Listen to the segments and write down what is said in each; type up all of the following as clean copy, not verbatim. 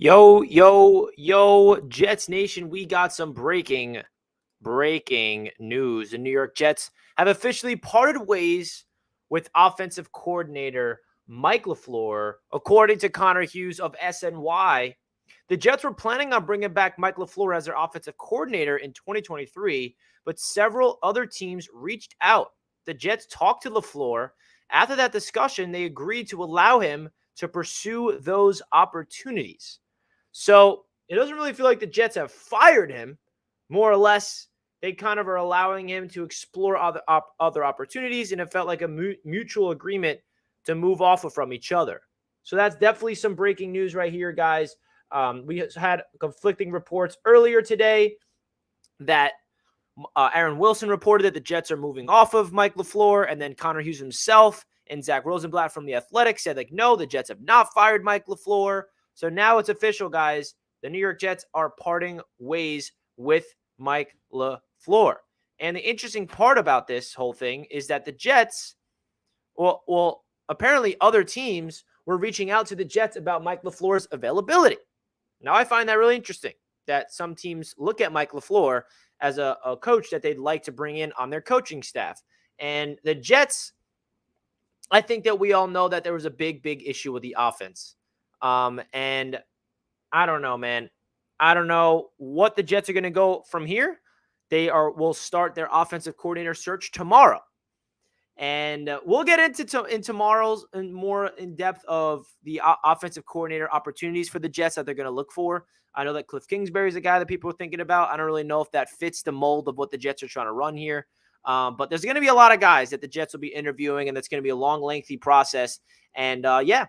Yo, Jets Nation, we got some breaking news. The New York Jets have officially parted ways with offensive coordinator Mike LaFleur. According to Conor Hughes of SNY, the Jets were planning on bringing back Mike LaFleur as their offensive coordinator in 2023, but several other teams reached out. The Jets talked to LaFleur. After that discussion, they agreed to allow him to pursue those opportunities. So it doesn't really feel like the Jets have fired him. More or less, they kind of are allowing him to explore other opportunities, and it felt like a mutual agreement to move off of from each other. So that's definitely some breaking news right here, guys. We had conflicting reports earlier today that Aaron Wilson reported that the Jets are moving off of Mike LaFleur, and then Conor Hughes himself and Zach Rosenblatt from The Athletic said, no, the Jets have not fired Mike LaFleur. So now it's official, guys. The New York Jets are parting ways with Mike LaFleur. And the interesting part about this whole thing is that the Jets, well, apparently other teams were reaching out to the Jets about Mike LaFleur's availability. Now, I find that really interesting that some teams look at Mike LaFleur as a coach that they'd like to bring in on their coaching staff. And the Jets, I think that we all know that there was a big issue with the offense. And I don't know, man. I don't know what the Jets are going to go from here. Will start their offensive coordinator search tomorrow. And we'll get into tomorrow's and more in depth of the offensive coordinator opportunities for the Jets that they're going to look for. I know that Cliff Kingsbury is a guy that people are thinking about. I don't really know if that fits the mold of what the Jets are trying to run here. But there's going to be a lot of guys that the Jets will be interviewing, and it's going to be a long, lengthy process. And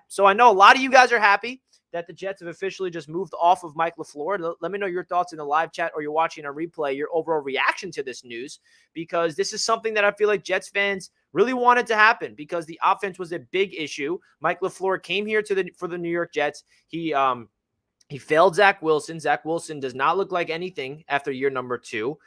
so I know a lot of you guys are happy that the Jets have officially just moved off of Mike LaFleur. Let me know your thoughts in the live chat, or you're watching a replay, your overall reaction to this news, because this is something that I feel like Jets fans really wanted to happen because the offense was a big issue. Mike LaFleur came here for the New York Jets. He failed Zach Wilson. Zach Wilson does not look like anything after year number 2.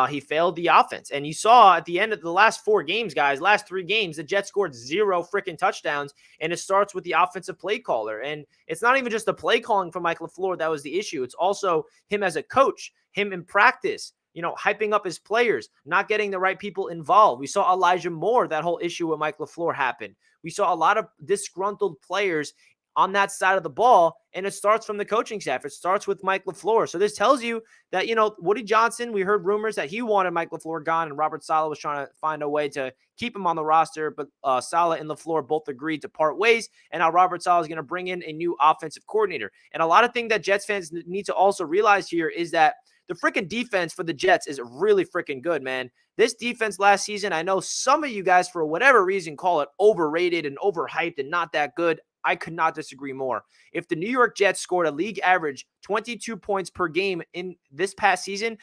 He failed the offense. And you saw at the end of the last 4 games, guys, last 3 games, the Jets scored 0 freaking touchdowns, and it starts with the offensive play caller. And it's not even just the play calling from Mike LaFleur that was the issue. It's also him as a coach, him in practice, hyping up his players, not getting the right people involved. We saw Elijah Moore, that whole issue with Mike LaFleur happened. We saw a lot of disgruntled players on that side of the ball, and it starts from the coaching staff. It starts with Mike LaFleur. So this tells you that, Woody Johnson, we heard rumors that he wanted Mike LaFleur gone, and Robert Saleh was trying to find a way to keep him on the roster, but Saleh and LaFleur both agreed to part ways, and now Robert Saleh is going to bring in a new offensive coordinator. And a lot of things that Jets fans need to also realize here is that the freaking defense for the Jets is really freaking good, man. This defense last season, I know some of you guys, for whatever reason, call it overrated and overhyped and not that good. I could not disagree more. If the New York Jets scored a league average 22 points per game in this past season,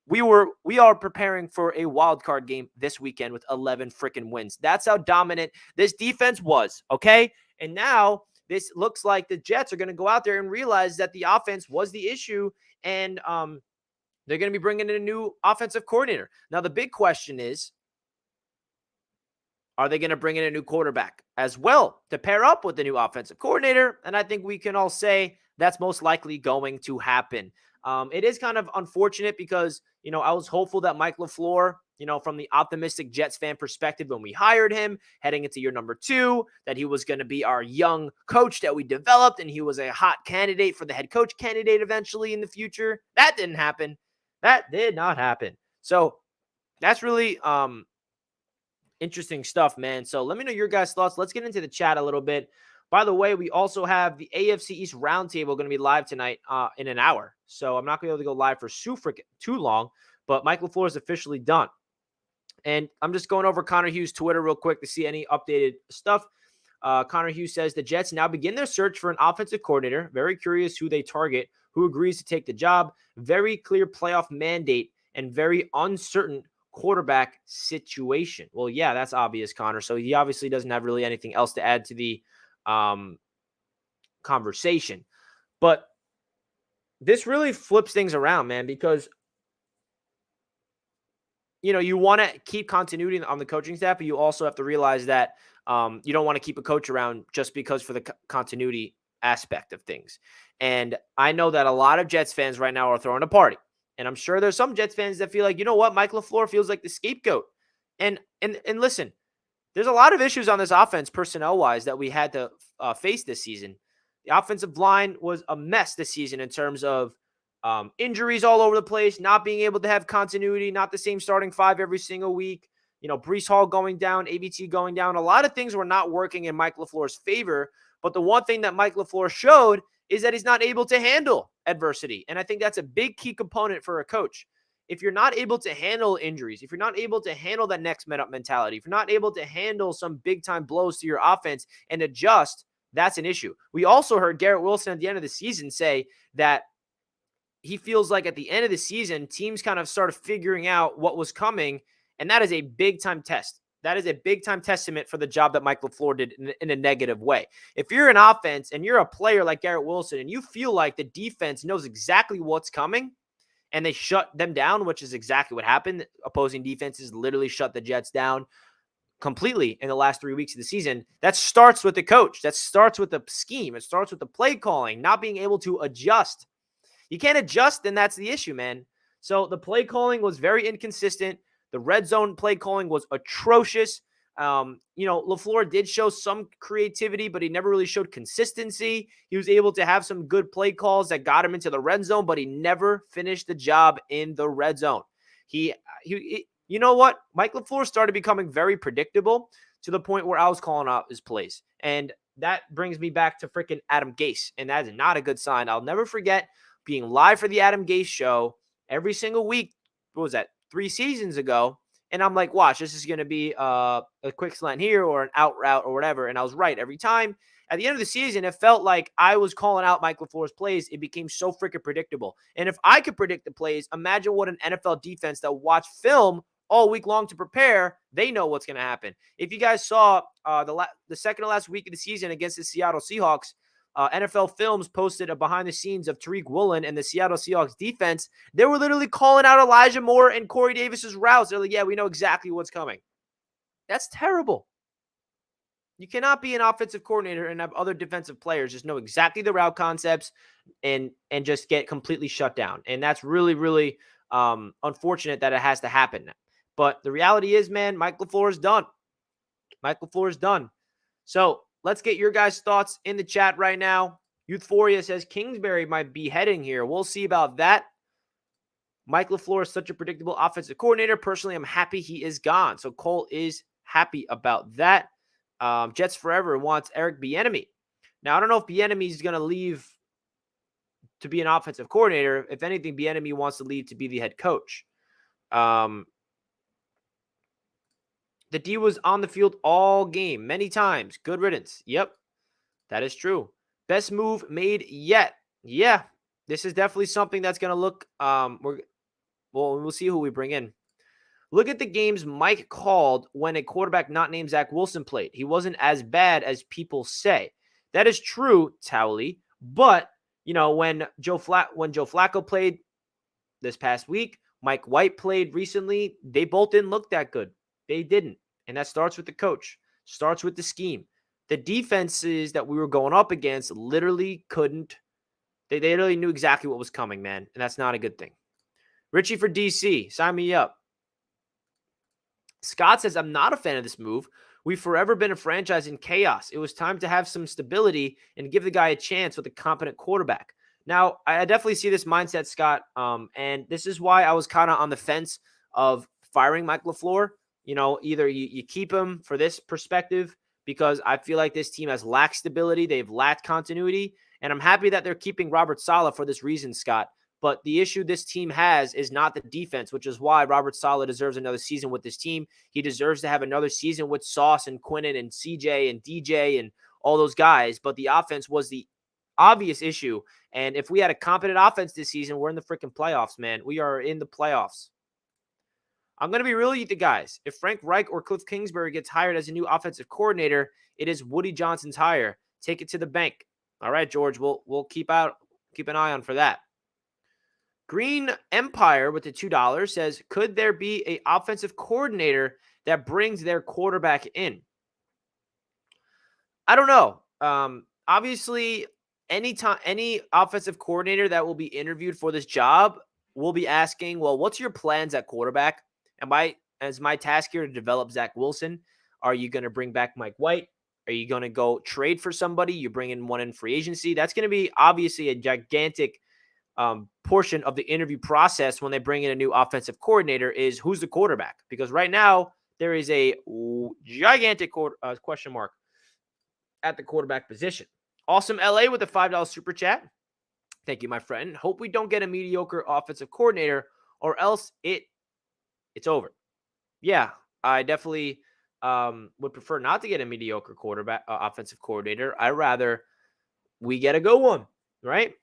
we are preparing for a wild card game this weekend with 11 freaking wins. That's how dominant this defense was, okay? And now this looks like the Jets are going to go out there and realize that the offense was the issue, and they're going to be bringing in a new offensive coordinator. Now, the big question is, are they going to bring in a new quarterback as well to pair up with the new offensive coordinator? And I think we can all say that's most likely going to happen. It is kind of unfortunate because, I was hopeful that Mike LaFleur, from the optimistic Jets fan perspective when we hired him, heading into year number 2, that he was going to be our young coach that we developed, and he was a hot candidate for the head coach candidate eventually in the future. That didn't happen. That did not happen. So that's really interesting stuff, man. So let me know your guys' thoughts. Let's get into the chat a little bit. By the way, we also have the AFC East Roundtable going to be live tonight in an hour. So I'm not going to be able to go live for too long, but Mike LaFleur is officially done. And I'm just going over Conor Hughes' Twitter real quick to see any updated stuff. Conor Hughes says the Jets now begin their search for an offensive coordinator. Very curious who they target, who agrees to take the job. Very clear playoff mandate and very uncertain quarterback situation. Well, yeah, that's obvious, Conor. So he obviously doesn't have really anything else to add to the conversation. But this really flips things around, man, because you want to keep continuity on the coaching staff, but you also have to realize that you don't want to keep a coach around just because for the continuity aspect of things. And I know that a lot of Jets fans right now are throwing a party. And I'm sure there's some Jets fans that feel like, you know what, Mike LaFleur feels like the scapegoat. And listen, there's a lot of issues on this offense personnel-wise that we had to face this season. The offensive line was a mess this season in terms of injuries all over the place, not being able to have continuity, not the same starting five every single week. You know, Breece Hall going down, ABT going down. A lot of things were not working in Mike LaFleur's favor. But the one thing that Mike LaFleur showed is that he's not able to handle adversity. And I think that's a big key component for a coach. If you're not able to handle injuries, if you're not able to handle that next man up mentality, if you're not able to handle some big time blows to your offense and adjust, that's an issue. We also heard Garrett Wilson at the end of the season say that he feels like at the end of the season, teams kind of started figuring out what was coming, and that is a big time test. That is a big time testament for the job that Mike LaFleur did in a negative way. If you're an offense and you're a player like Garrett Wilson and you feel like the defense knows exactly what's coming and they shut them down, which is exactly what happened. Opposing defenses literally shut the Jets down completely in the last 3 weeks of the season. That starts with the coach. That starts with the scheme. It starts with the play calling, not being able to adjust. You can't adjust, then that's the issue, man. So the play calling was very inconsistent. The red zone play calling was atrocious. LaFleur did show some creativity, but he never really showed consistency. He was able to have some good play calls that got him into the red zone, but he never finished the job in the red zone. You know what? Mike LaFleur started becoming very predictable to the point where I was calling out his plays. And that brings me back to freaking Adam Gase, and that is not a good sign. I'll never forget being live for the Adam Gase show every single week. What was that? 3 seasons ago. And I'm like, watch, this is going to be a quick slant here or an out route or whatever. And I was right every time. At the end of the season, it felt like I was calling out Mike LaFleur's plays. It became so freaking predictable. And if I could predict the plays, imagine what an NFL defense that watched film all week long to prepare, they know what's going to happen. If you guys saw the second to last week of the season against the Seattle Seahawks, NFL Films posted a behind the scenes of Tariq Woolen and the Seattle Seahawks defense. They were literally calling out Elijah Moore and Corey Davis's routes. They're like, yeah, we know exactly what's coming. That's terrible. You cannot be an offensive coordinator and have other defensive players just know exactly the route concepts and just get completely shut down. And that's really, really unfortunate that it has to happen. But the reality is, man, Mike LaFleur is done. Mike LaFleur is done. So let's get your guys' thoughts in the chat right now. Youthforia says Kingsbury might be heading here. We'll see about that. Mike LaFleur is such a predictable offensive coordinator. Personally, I'm happy he is gone. So Cole is happy about that. Jets Forever wants Eric Bieniemy. Now, I don't know if Bieniemy is going to leave to be an offensive coordinator. If anything, Bieniemy wants to leave to be the head coach. The D was on the field all game, many times. Good riddance. Yep, that is true. Best move made yet. Yeah, this is definitely something that's going to look we'll see who we bring in. Look at the games Mike called when a quarterback not named Zach Wilson played. He wasn't as bad as people say. That is true, Towley. But, when Joe Flacco played this past week, Mike White played recently, they both didn't look that good. They didn't. And that starts with the coach, starts with the scheme. The defenses that we were going up against literally couldn't. They literally knew exactly what was coming, man. And that's not a good thing. Richie for DC, sign me up. Scott says, I'm not a fan of this move. We've forever been a franchise in chaos. It was time to have some stability and give the guy a chance with a competent quarterback. Now, I definitely see this mindset, Scott. And this is why I was kind of on the fence of firing Mike LaFleur. Either you keep him for this perspective because I feel like this team has lacked stability. They've lacked continuity. And I'm happy that they're keeping Robert Saleh for this reason, Scott. But the issue this team has is not the defense, which is why Robert Saleh deserves another season with this team. He deserves to have another season with Sauce and Quinnen and CJ and DJ and all those guys. But the offense was the obvious issue. And if we had a competent offense this season, we're in the freaking playoffs, man. We are in the playoffs. I'm going to be real with you guys. If Frank Reich or Cliff Kingsbury gets hired as a new offensive coordinator, it is Woody Johnson's hire. Take it to the bank. All right, George, we'll keep an eye on for that. Green Empire with the $2 says, could there be an offensive coordinator that brings their quarterback in? I don't know. Obviously, anytime any offensive coordinator that will be interviewed for this job will be asking, well, what's your plans at quarterback? As my task here to develop Zach Wilson, are you going to bring back Mike White? Are you going to go trade for somebody? You bring in one in free agency. That's going to be obviously a gigantic portion of the interview process when they bring in a new offensive coordinator is who's the quarterback? Because right now there is a gigantic question mark at the quarterback position. Awesome LA with a $5 super chat. Thank you, my friend. Hope we don't get a mediocre offensive coordinator or else it's over. Yeah, I definitely would prefer not to get a mediocre quarterback offensive coordinator. I'd rather we get a good one, right?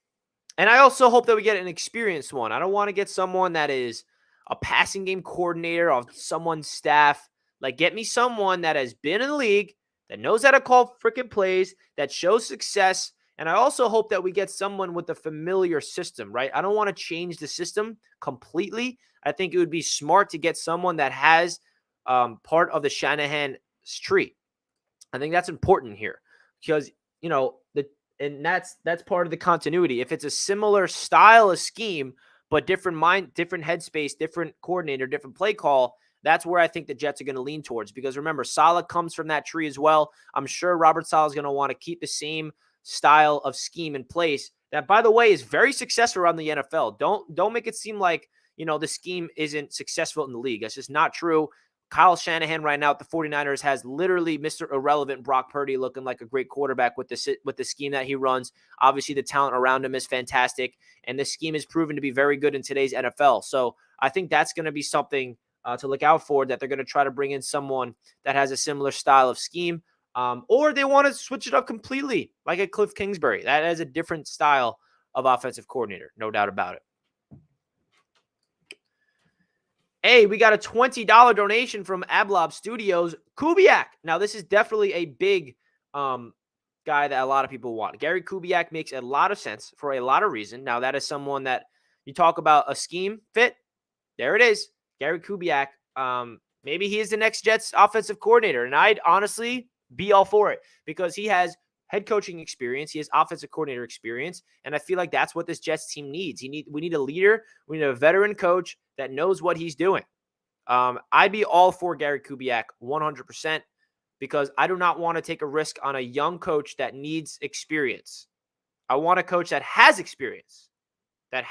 And I also hope that we get an experienced one. I don't want to get someone that is a passing game coordinator of someone's staff. Like, get me someone that has been in the league, that knows how to call freaking plays, that shows success. And I also hope that we get someone with a familiar system, right? I don't want to change the system completely. I think it would be smart to get someone that has part of the Shanahan tree. I think that's important here because, that's part of the continuity. If it's a similar style of scheme, but different headspace, different coordinator, different play call, that's where I think the Jets are going to lean towards. Because remember, Saleh comes from that tree as well. I'm sure Robert Saleh is going to want to keep the same style of scheme in place. That, by the way, is very successful around the NFL. Don't make it seem like the scheme isn't successful in the league. That's just not true. Kyle Shanahan right now at the 49ers has literally Mr. Irrelevant Brock Purdy looking like a great quarterback with the scheme that he runs. Obviously, the talent around him is fantastic, and the scheme is proven to be very good in today's NFL. So I think that's going to be something to look out for, that they're going to try to bring in someone that has a similar style of scheme, or they want to switch it up completely, like a Cliff Kingsbury. That has a different style of offensive coordinator, no doubt about it. Hey, we got a $20 donation from Ablob Studios. Kubiak. Now, this is definitely a big guy that a lot of people want. Gary Kubiak makes a lot of sense for a lot of reasons. Now, that is someone that you talk about a scheme fit. There it is. Gary Kubiak. Maybe he is the next Jets offensive coordinator. And I'd honestly be all for it because he has head coaching experience. He has offensive coordinator experience. And I feel like that's what this Jets team needs. We need a leader. We need a veteran coach that knows what he's doing. I'd be all for Gary Kubiak 100% because I do not want to take a risk on a young coach that needs experience. I want a coach that has experience. And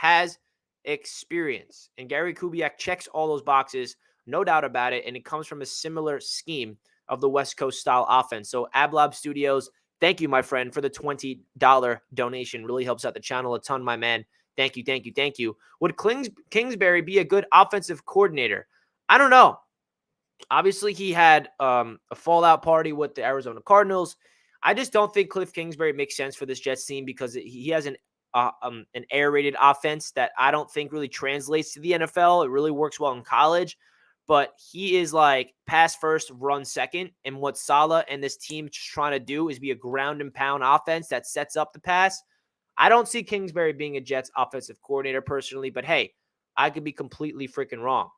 Gary Kubiak checks all those boxes, no doubt about it. And it comes from a similar scheme of the West Coast style offense. So Ablob Studios, thank you, my friend, for the $20 donation. Really helps out the channel a ton, my man. Thank you. Would Kingsbury be a good offensive coordinator? I don't know. Obviously, he had a fallout party with the Arizona Cardinals. I just don't think Cliff Kingsbury makes sense for this Jets team because he has an air-raided offense that I don't think really translates to the NFL. It really works well in college. But he is like pass first, run second. And what Saleh and this team is trying to do is be a ground and pound offense that sets up the pass. I don't see Kingsbury being a Jets offensive coordinator personally, but hey, I could be completely freaking wrong.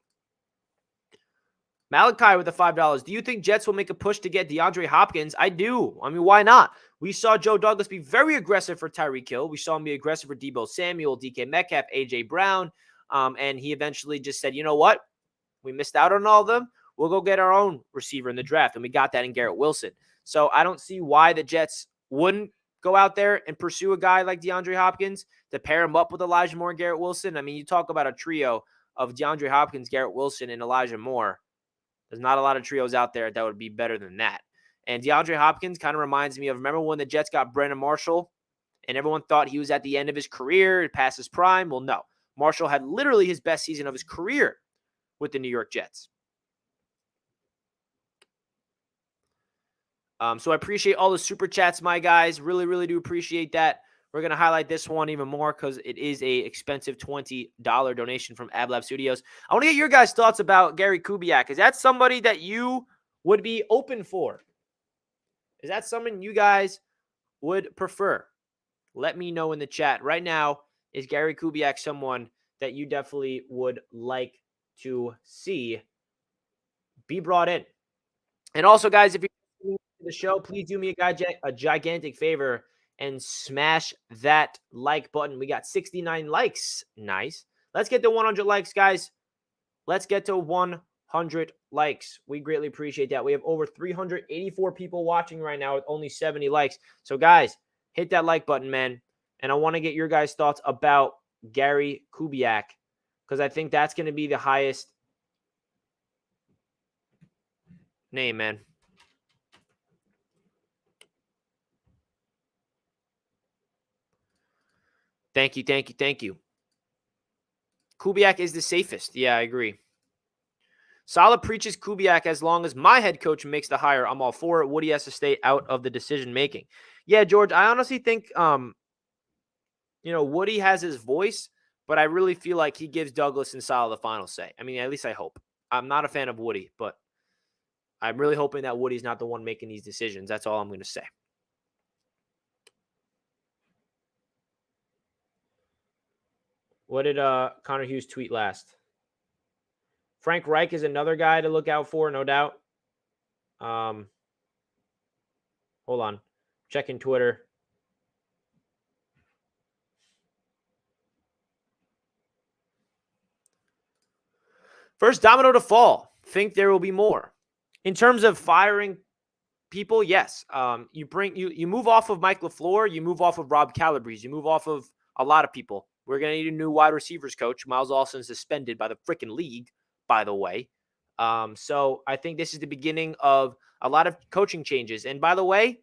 Malachi with the $5. Do you think Jets will make a push to get DeAndre Hopkins? I do. I mean, why not? We saw Joe Douglas be very aggressive for Tyreek Hill. We saw him be aggressive for Deebo Samuel, DK Metcalf, A.J. Brown. And he eventually just said, you know what? We missed out on all of them. We'll go get our own receiver in the draft. And we got that in Garrett Wilson. So I don't see why the Jets wouldn't go out there and pursue a guy like DeAndre Hopkins to pair him up with Elijah Moore and Garrett Wilson. I mean, you talk about a trio of DeAndre Hopkins, Garrett Wilson, and Elijah Moore. There's not a lot of trios out there that would be better than that. And DeAndre Hopkins kind of reminds me of, remember when the Jets got Brandon Marshall and everyone thought he was at the end of his career, past his prime? Well, no. Marshall had literally his best season of his career with the New York Jets. So I appreciate all the super chats, my guys. Really, really do appreciate that. We're going to highlight this one even more because it is a expensive $20 donation from Ablab Studios. I want to get your guys' thoughts about Gary Kubiak. Is that somebody that you would be open for? Is that someone you guys would prefer? Let me know in the chat. Right now, is Gary Kubiak someone that you definitely would like to see be brought in? And also, guys, if you're the show, please do me a gigantic favor and smash that like button. We got 69 likes. Nice. Let's get to 100 likes, guys. Let's get to 100 likes. We greatly appreciate that. We have over 384 people watching right now with only 70 likes. So, guys, hit that like button, man. And I want to get your guys' thoughts about Gary Kubiak, because I think that's going to be the highest name, man. Thank you, thank you, thank you. Kubiak is the safest. Yeah, I agree. Saleh preaches Kubiak as long as my head coach makes the hire. I'm all for it. Woody has to stay out of the decision making. Yeah, George, I honestly think Woody has his voice, but I really feel like he gives Douglas and Saleh the final say. I mean, at least I hope. I'm not a fan of Woody, but I'm really hoping that Woody's not the one making these decisions. That's all I'm going to say. What did Conor Hughes tweet last? Frank Reich is another guy to look out for, no doubt. Hold on. Checking Twitter. First domino to fall. Think there will be more. In terms of firing people, yes. You move off of Mike LaFleur, you move off of Rob Calabrese, you move off of a lot of people. We're going to need a new wide receivers coach. Miles Austin is suspended by the freaking league, by the way. So I think this is the beginning of a lot of coaching changes. And by the way,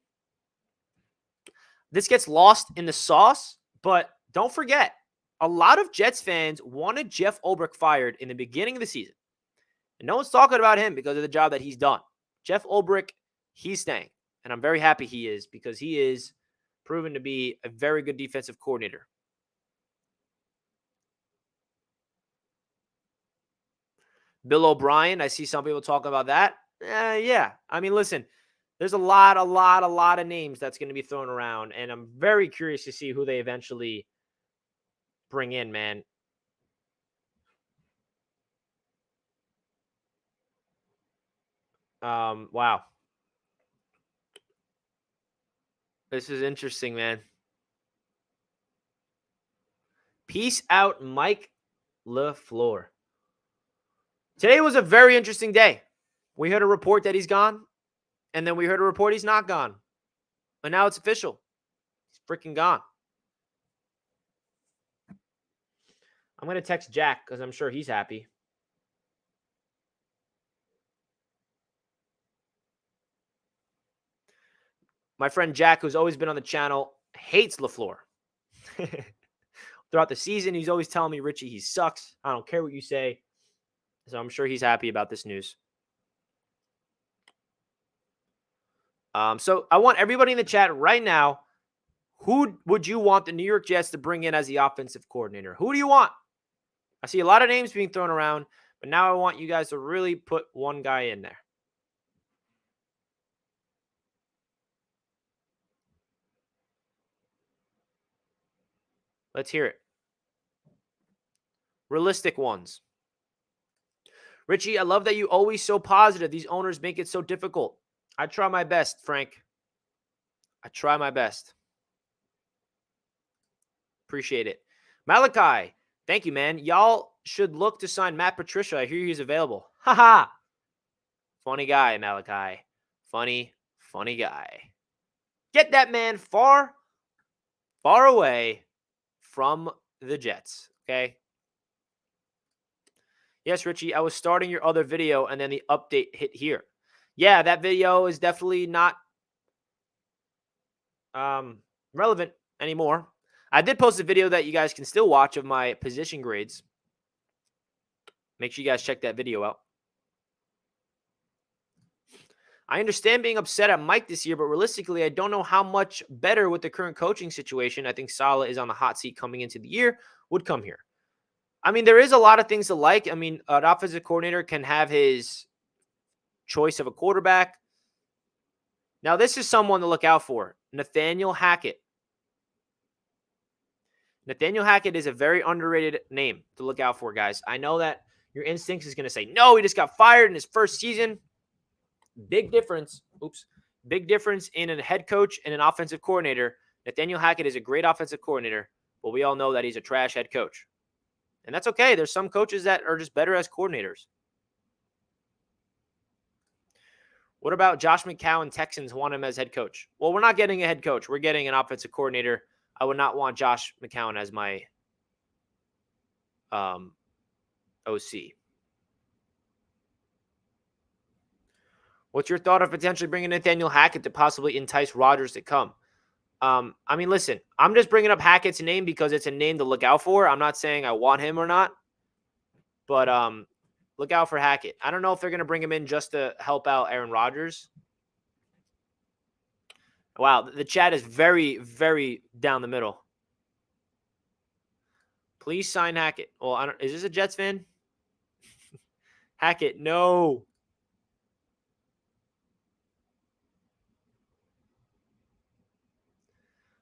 this gets lost in the sauce, but don't forget, a lot of Jets fans wanted Jeff Ulbrich fired in the beginning of the season. And no one's talking about him because of the job that he's done. Jeff Ulbrich, he's staying. And I'm very happy he is, because he is proven to be a very good defensive coordinator. Bill O'Brien, I see some people talking about that. Yeah. I mean, listen, there's a lot of names that's going to be thrown around. And I'm very curious to see who they eventually bring in, man. Wow. This is interesting, man. Peace out, Mike LaFleur. Today was a very interesting day. We heard a report that he's gone, and then we heard a report he's not gone. And now it's official. He's freaking gone. I'm going to text Jack because I'm sure he's happy. My friend Jack, who's always been on the channel, hates LaFleur. Throughout the season, he's always telling me, Richie, he sucks. I don't care what you say. So I'm sure he's happy about this news. So I want everybody in the chat right now, who would you want the New York Jets to bring in as the offensive coordinator? Who do you want? I see a lot of names being thrown around, but now I want you guys to really put one guy in there. Let's hear it. Realistic ones. Richie, I love that you always so positive. These owners make it so difficult. I try my best, Frank. I try my best. Appreciate it. Malachi, thank you, man. Y'all should look to sign Matt Patricia. I hear he's available. Haha. Funny guy, Malachi. Funny guy. Get that man far away from the Jets, okay? Yes, Richie, I was starting your other video and then the update hit here. Yeah, that video is definitely not relevant anymore. I did post a video that you guys can still watch of my position grades. Make sure you guys check that video out. I understand being upset at Mike this year, but realistically, I don't know how much better with the current coaching situation. I think Saleh is on the hot seat coming into the year, would come here. I mean, there is a lot of things to like. I mean, an offensive coordinator can have his choice of a quarterback. Now, this is someone to look out for. Nathaniel Hackett. Nathaniel Hackett is a very underrated name to look out for, guys. I know that your instincts is going to say, no, he just got fired in his first season. Big difference. Big difference in a head coach and an offensive coordinator. Nathaniel Hackett is a great offensive coordinator, but we all know that he's a trash head coach. And that's okay. There's some coaches that are just better as coordinators. What about Josh McCown? Texans want him as head coach. Well, we're not getting a head coach. We're getting an offensive coordinator. I would not want Josh McCown as my OC. What's your thought of potentially bringing Nathaniel Hackett to possibly entice Rodgers to come? I mean, listen, I'm just bringing up Hackett's name because it's a name to look out for. I'm not saying I want him or not, but look out for Hackett. I don't know if they're going to bring him in just to help out Aaron Rodgers. Wow, the chat is very, very down the middle. Please sign Hackett. Well, is this a Jets fan? Hackett, no.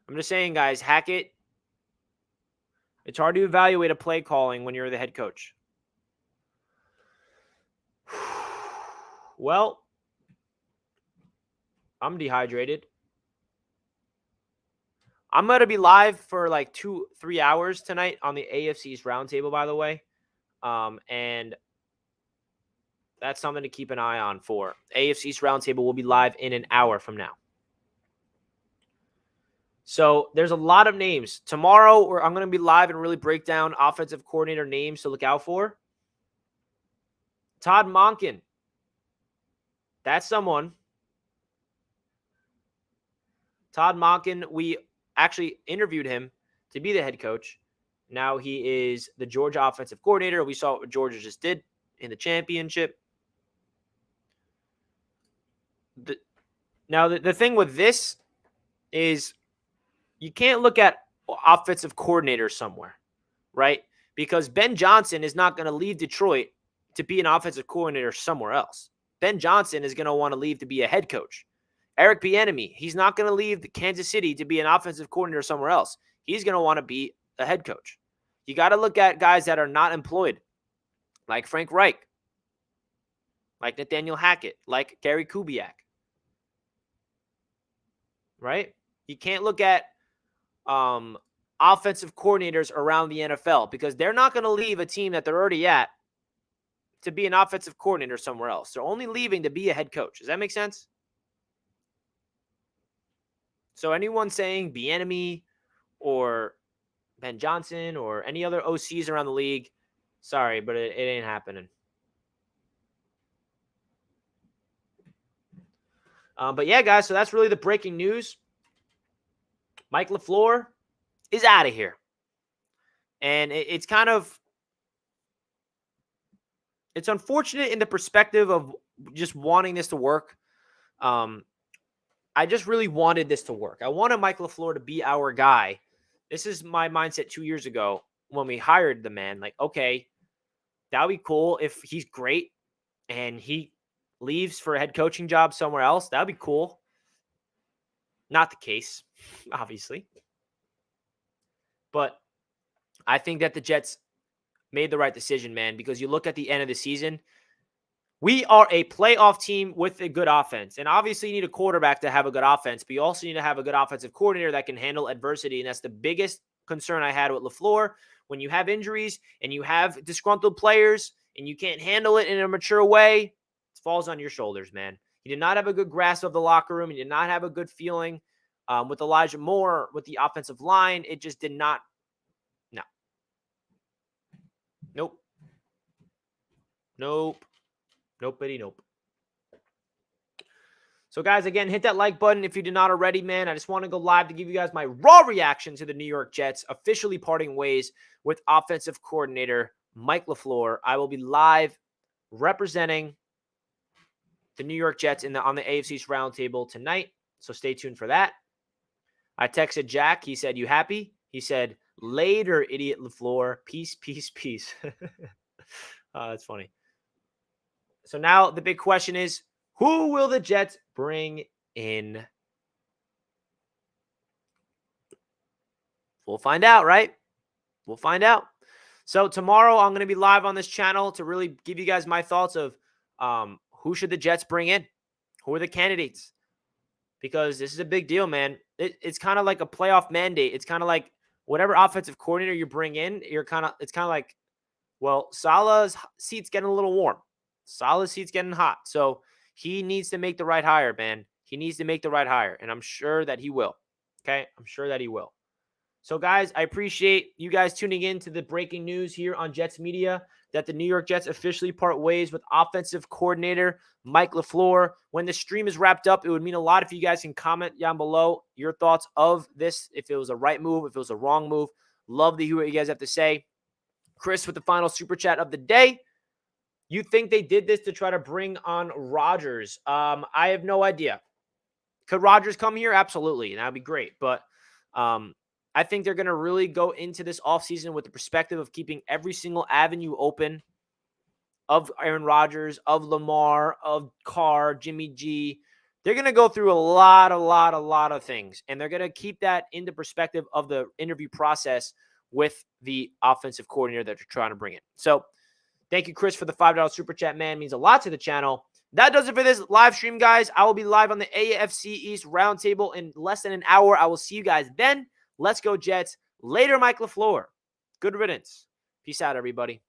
I'm just saying, guys, Hackett, it's hard to evaluate a play calling when you're the head coach. Well, I'm dehydrated. I'm going to be live for like 2-3 hours tonight on the AFC's roundtable, by the way. And that's something to keep an eye on for. AFC's roundtable will be live in an hour from now. So there's a lot of names. Tomorrow, I'm going to be live and really break down offensive coordinator names to look out for. Todd Monken. That's someone. Todd Monken, we actually interviewed him to be the head coach. Now he is the Georgia offensive coordinator. We saw what Georgia just did in the championship. Now, the thing with this is you can't look at offensive coordinator somewhere, right? Because Ben Johnson is not going to leave Detroit to be an offensive coordinator somewhere else. Ben Johnson is going to want to leave to be a head coach. Eric Bieniemy, he's not going to leave Kansas City to be an offensive coordinator somewhere else. He's going to want to be a head coach. You got to look at guys that are not employed, like Frank Reich, like Nathaniel Hackett, like Gary Kubiak, right? You can't look at offensive coordinators around the NFL because they're not going to leave a team that they're already at to be an offensive coordinator somewhere else. They're only leaving to be a head coach. Does that make sense? So anyone saying Bieniemy or Ben Johnson or any other OCs around the league, sorry, but it ain't happening. But yeah, guys, so that's really the breaking news. Mike LaFleur is out of here. And it's kind of, it's unfortunate in the perspective of just wanting this to work. I just really wanted this to work. I wanted Mike LaFleur to be our guy. This is my mindset 2 years ago when we hired the man. Like, okay, that would be cool if he's great and he leaves for a head coaching job somewhere else. That would be cool. Not the case, obviously. But I think that the Jets made the right decision, man, because you look at the end of the season, we are a playoff team with a good offense. And obviously you need a quarterback to have a good offense, but you also need to have a good offensive coordinator that can handle adversity. And that's the biggest concern I had with LaFleur. When you have injuries and you have disgruntled players and you can't handle it in a mature way, it falls on your shoulders, man. He did not have a good grasp of the locker room. He did not have a good feeling with Elijah Moore, with the offensive line. It just did not. No. Nope. Nope. So, guys, again, hit that like button if you did not already, man. I just want to go live to give you guys my raw reaction to the New York Jets officially parting ways with offensive coordinator Mike LaFleur. I will be live representing the New York Jets on the AFC's roundtable tonight, so stay tuned for that. I texted Jack. He said, "You happy?" He said, "Later, idiot LaFleur. Peace, peace, peace." That's funny. So now the big question is, who will the Jets bring in? We'll find out, right? We'll find out. So tomorrow I'm going to be live on this channel to really give you guys my thoughts of who should the Jets bring in? Who are the candidates? Because this is a big deal, man. it's kind of like a playoff mandate. It's kind of like whatever offensive coordinator you bring in, it's kind of like, well, Salah's seat's getting a little warm. Salah's seat's getting hot. So he needs to make the right hire, man. He needs to make the right hire, and I'm sure that he will. Okay? I'm sure that he will. So, guys, I appreciate you guys tuning in to the breaking news here on Jets Media that the New York Jets officially part ways with offensive coordinator Mike LaFleur. When the stream is wrapped up, it would mean a lot if you guys can comment down below your thoughts of this, if it was a right move, if it was a wrong move. Love to hear what you guys have to say. Chris with the final super chat of the day. You think they did this to try to bring on Rodgers? I have no idea. Could Rodgers come here? Absolutely. And that would be great. But I think they're going to really go into this offseason with the perspective of keeping every single avenue open of Aaron Rodgers, of Lamar, of Carr, Jimmy G. They're going to go through a lot of things. And they're going to keep that into perspective of the interview process with the offensive coordinator that they're trying to bring in. So thank you, Chris, for the $5 super chat, man. It means a lot to the channel. That does it for this live stream, guys. I will be live on the AFC East Roundtable in less than an hour. I will see you guys then. Let's go, Jets. Later, Mike LaFleur. Good riddance. Peace out, everybody.